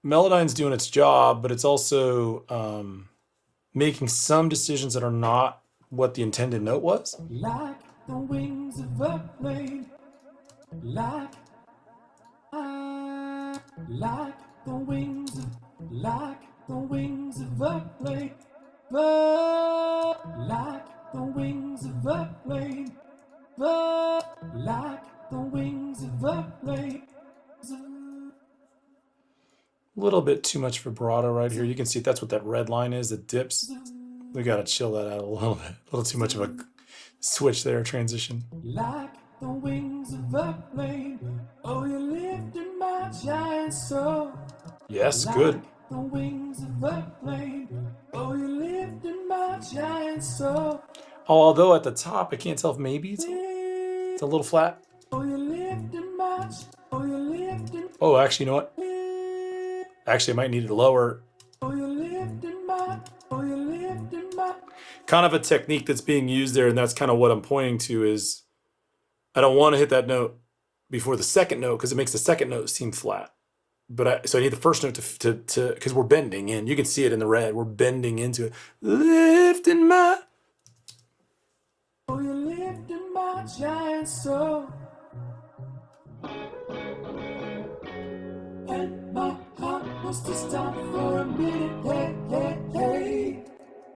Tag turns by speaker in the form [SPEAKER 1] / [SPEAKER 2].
[SPEAKER 1] Melodyne's doing its job, but it's also making some decisions that are not what the intended note was.
[SPEAKER 2] Like the wings of a plane, like like the wings of, like the wings of a plane, like the wings of a plane, like the wings of a plane.
[SPEAKER 1] A little bit too much vibrato right here. You can see that's what that red line is. It dips. We got to chill that out a little bit. A little too much of a switch there, transition.
[SPEAKER 2] Like the wings of a plane, oh, you lifted my giant soul.
[SPEAKER 1] Yes,
[SPEAKER 2] Like
[SPEAKER 1] good.
[SPEAKER 2] the wings of a plane, oh, you lifted my giant soul.
[SPEAKER 1] Although at the top, I can't tell if maybe it's a little flat.
[SPEAKER 2] Oh, you lifted my, oh, you lifted,
[SPEAKER 1] Oh, actually, you know what? Actually, I might need it lower.
[SPEAKER 2] oh, you lifted my, oh, you lifted my.
[SPEAKER 1] Kind of a technique that's being used there, and that's kind of what I'm pointing to is I don't want to hit that note before the second note because it makes the second note seem flat. So I need the first note to because we're bending in. You can see it in the red. We're bending into it. Lifting my.
[SPEAKER 2] Oh, you lifted my giant soul. And my heart was to stop for a minute. Hey, hey.